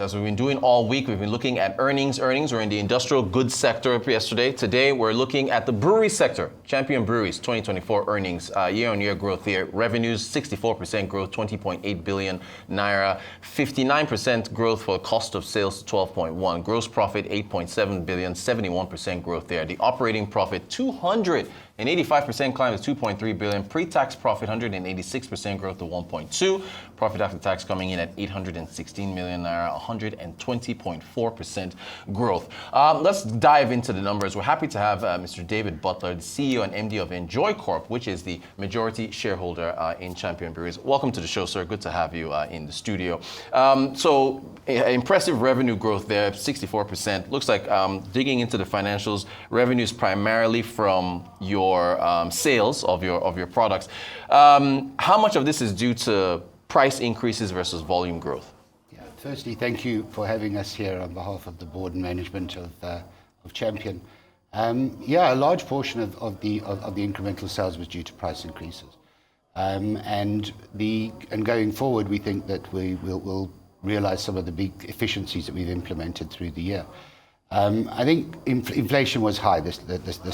As we've been doing all week, we've been looking at earnings. Earnings were in the industrial goods sector yesterday. Today, we're looking at the brewery sector. Champion Breweries 2024 earnings, year-on-year growth here. Revenues, 64% growth, 20.8 billion naira. 59% growth for cost of sales, 12.1. Gross profit, 8.7 billion, 71% growth there. The operating profit, 285% climb to 2.3 billion. Pre-tax profit, 186% growth to 1.2. Profit after tax coming in at 816 million naira, 120.4% growth. Let's dive into the numbers. We're happy to have Mr. David Butler, the CEO and MD of EnjoyCorp, which is the majority shareholder in Champion Breweries. Welcome to the show, sir. Good to have you in the studio. Impressive revenue growth there, 64%. Looks like digging into the financials, revenues primarily from your sales of your products. How much of this is due to price increases versus volume growth? Yeah, firstly, thank you for having us here on behalf of the board and management of Champion. A large portion of the incremental sales was due to price increases, and going forward, we think that we'll realize some of the big efficiencies that we've implemented through the year. I think inflation was high this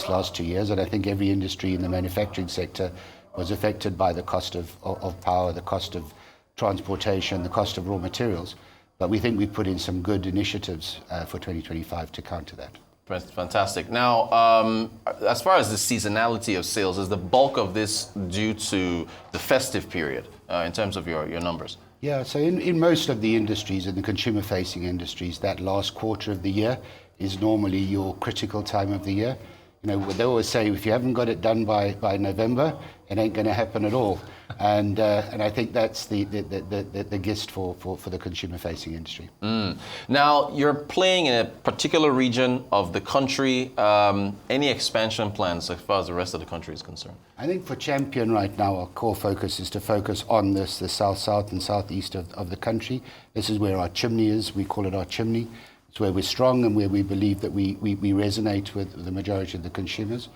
last 2 years, and I think every industry in the manufacturing sector was affected by the cost of power, the cost of transportation, the cost of raw materials. But we think we've put in some good initiatives for 2025 to counter that. Fantastic. Now, as far as the seasonality of sales, is the bulk of this due to the festive period in terms of your numbers? Yeah, so in most of the industries, in the consumer-facing industries, that last quarter of the year is normally your critical time of the year. You know, they always say if you haven't got it done by November, it ain't going to happen at all. And I think that's the gist for the consumer-facing industry. Now, you're playing in a particular region of the country. Any expansion plans as far as the rest of the country is concerned? I think for Champion right now, our core focus is to focus on the south and southeast of the country. This is where our chimney is. We call it our chimney. It's where we're strong and where we believe that we resonate with the majority of the consumers.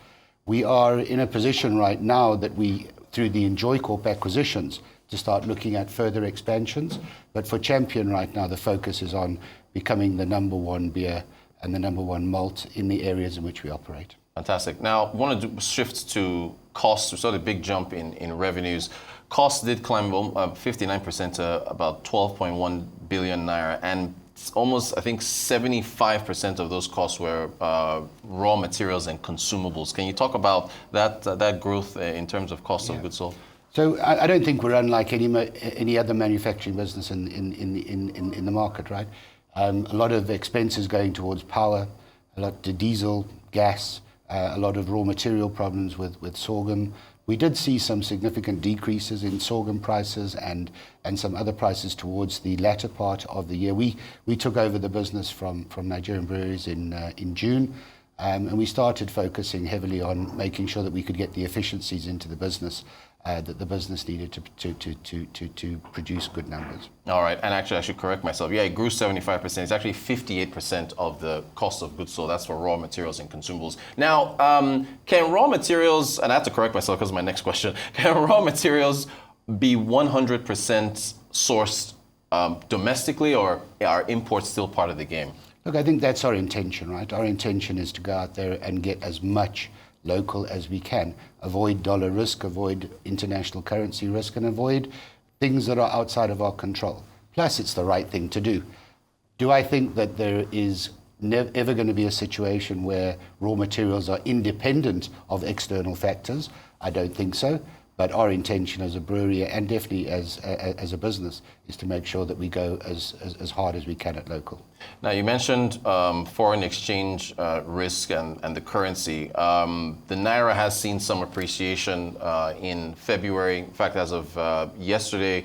We are in a position right now that we, through the EnjoyCorp acquisitions, to start looking at further expansions. But for Champion right now, the focus is on becoming the number one beer and the number one malt in the areas in which we operate. Fantastic. Now, I want to shift to costs. We saw the big jump in revenues. Costs did climb 59% to about 12.1 billion naira, and almost, I think, 75% of those costs were raw materials and consumables. Can you talk about that growth in terms of cost of goods sold? So I don't think we're unlike any other manufacturing business in the market, right? A lot of expenses going towards power, a lot to diesel, gas, a lot of raw material problems with sorghum. We did see some significant decreases in sorghum prices and some other prices towards the latter part of the year. We took over the business from Nigerian Breweries in June, and we started focusing heavily on making sure that we could get the efficiencies into the business that the business needed to produce good numbers. All right, and actually I should correct myself. Yeah, it grew 75%. It's actually 58% of the cost of goods sold. That's for raw materials and consumables. Now, can raw materials, and I have to correct myself because of my next question, can raw materials be 100% sourced domestically, or are imports still part of the game? Look, I think that's our intention, right? Our intention is to go out there and get as much local as we can, avoid dollar risk, avoid international currency risk, and avoid things that are outside of our control. Plus, it's the right thing to do. Do I think that there is ever going to be a situation where raw materials are independent of external factors? I don't think so. But our intention as a brewery, and definitely as a business, is to make sure that we go as hard as we can at local. Now, you mentioned foreign exchange risk and the currency. The Naira has seen some appreciation in February. In fact, as of yesterday,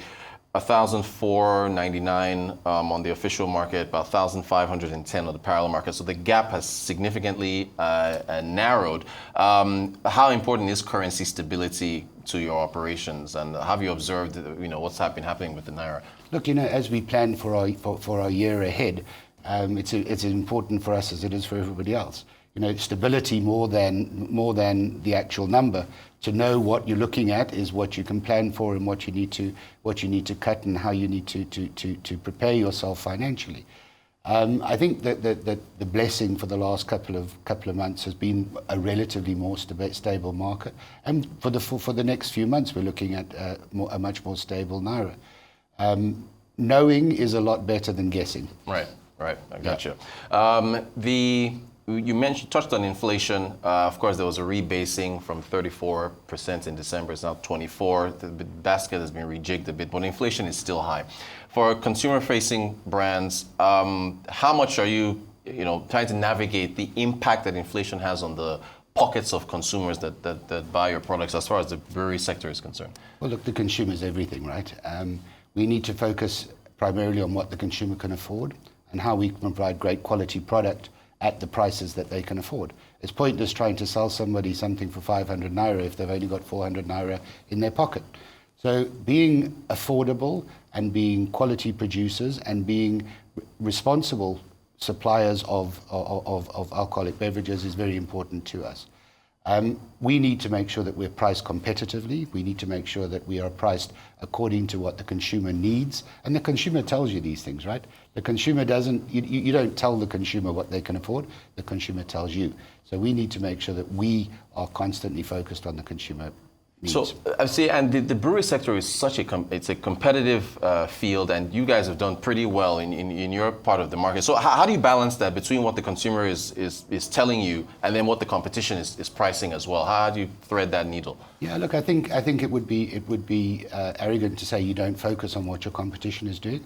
1,499 on the official market, about 1,510 on the parallel market. So the gap has significantly narrowed. How important is currency stability to your operations, and have you observed, what's been happening with the Naira? Look, as we plan for our year ahead, it's important for us as it is for everybody else. stability more than the actual number. To know what you're looking at is what you can plan for and what you need to cut and how you need to prepare yourself financially. I think that the blessing for the last couple of months has been a relatively more stable market, and for the next few months we're looking at a much more stable naira. Knowing is a lot better than guessing. Right. I got you. You touched on inflation. Of course, there was a rebasing from 34% in December. It's now 24%. The basket has been rejigged a bit, but inflation is still high. For consumer-facing brands, how much are you trying to navigate the impact that inflation has on the pockets of consumers that buy your products as far as the brewery sector is concerned? Well, look, the consumer is everything, right? We need to focus primarily on what the consumer can afford and how we can provide great quality product at the prices that they can afford. It's pointless trying to sell somebody something for 500 naira if they've only got 400 naira in their pocket. So being affordable and being quality producers and being responsible suppliers of alcoholic beverages is very important to us. We need to make sure that we're priced competitively. We need to make sure that we are priced according to what the consumer needs. And the consumer tells you these things, right? The consumer doesn't, you don't tell the consumer what they can afford. The consumer tells you. So we need to make sure that we are constantly focused on the consumer needs. So I see, and the brewery sector is it's a competitive field, and you guys have done pretty well in your part of the market. So how do you balance that between what the consumer is telling you and then what the competition is pricing as well? How do you thread that needle? Yeah, look, I think it would be arrogant to say you don't focus on what your competition is doing,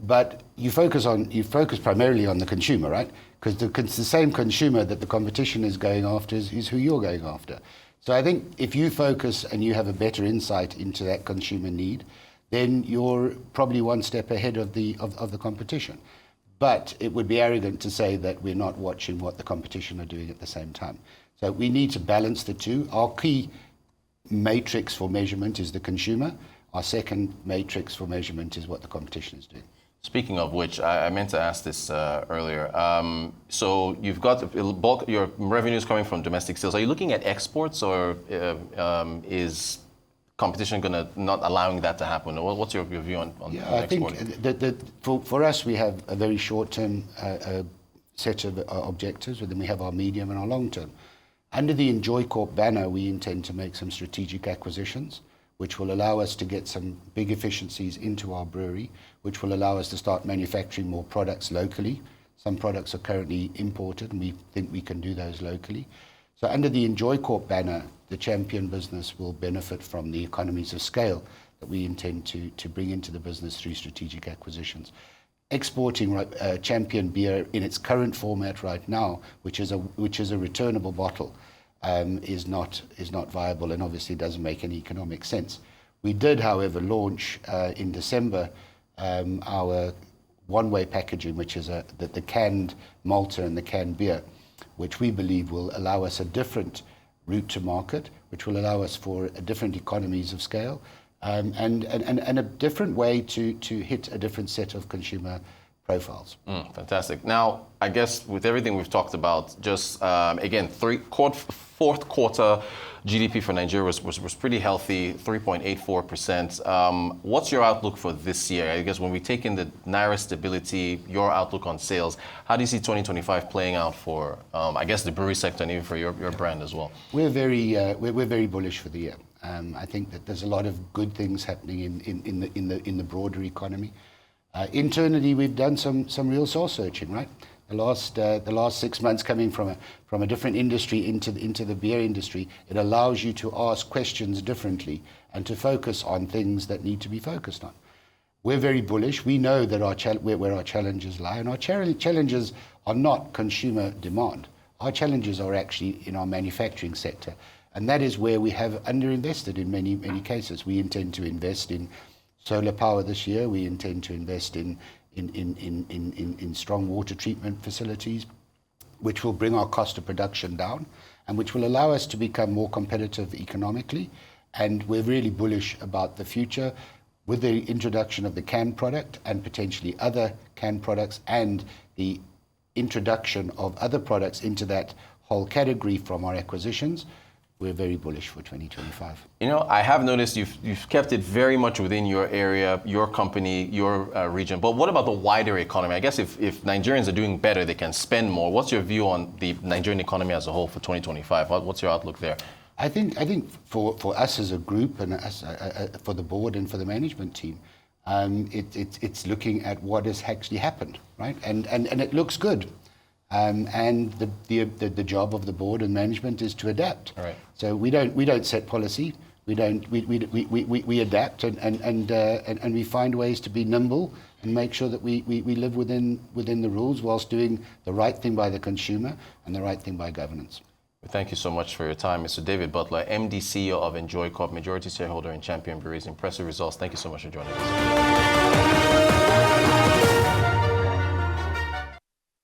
but you focus primarily on the consumer, right? Because the same consumer that the competition is going after is who you're going after. So I think if you focus and you have a better insight into that consumer need, then you're probably one step ahead of the competition. But it would be arrogant to say that we're not watching what the competition are doing at the same time. So we need to balance the two. Our key matrix for measurement is the consumer. Our second matrix for measurement is what the competition is doing. Speaking of which, I meant to ask this earlier. So you've got your revenues coming from domestic sales. Are you looking at exports, or is competition not allowing that to happen? What's your view on exporting? I think for us, we have a very short-term set of objectives, and then we have our medium and our long-term. Under the EnjoyCorp banner, we intend to make some strategic acquisitions, which will allow us to get some big efficiencies into our brewery, which will allow us to start manufacturing more products locally. Some products are currently imported, and we think we can do those locally. So under the EnjoyCorp banner, the Champion business will benefit from the economies of scale that we intend to bring into the business through strategic acquisitions. Exporting Champion beer in its current format right now, which is a returnable bottle, is not viable, and obviously doesn't make any economic sense. We did, however, launch in December our one-way packaging, which is the canned malta and the canned beer, which we believe will allow us a different route to market, which will allow us for different economies of scale, and a different way to hit a different set of consumer profiles. Fantastic. Now, I guess with everything we've talked about, just again, fourth quarter GDP for Nigeria was pretty healthy, 3.84%. What's your outlook for this year? I guess when we take in the Naira stability, your outlook on sales, how do you see 2025 playing out for, I guess, the brewery sector and even for your brand as well? We're very bullish for the year. I think that there's a lot of good things happening in the broader economy. Internally, we've done some real soul searching, right? The last 6 months coming from a different industry into the beer industry, it allows you to ask questions differently and to focus on things that need to be focused on. We're very bullish. We know that where our challenges lie, and our challenges are not consumer demand. Our challenges are actually in our manufacturing sector, and that is where we have underinvested in many cases. We intend to invest in solar power this year. We intend to invest in strong water treatment facilities, which will bring our cost of production down and which will allow us to become more competitive economically. And we're really bullish about the future with the introduction of the canned product and potentially other canned products and the introduction of other products into that whole category from our acquisitions, we're very bullish for 2025. You know, I have noticed you've kept it very much within your area, your company, your region. But what about the wider economy? I guess if Nigerians are doing better, they can spend more. What's your view on the Nigerian economy as a whole for 2025? What's your outlook there? I think for us as a group and us, for the board and for the management team, it's looking at what has actually happened, right? And it looks good. And the job of the board and management is to adapt. Right. So we don't set policy. We adapt and we find ways to be nimble and make sure that we live within the rules whilst doing the right thing by the consumer and the right thing by governance. Thank you so much for your time, Mr. David Butler, MD CEO of EnjoyCorp, majority shareholder in Champion Breweries. Impressive results. Thank you so much for joining us.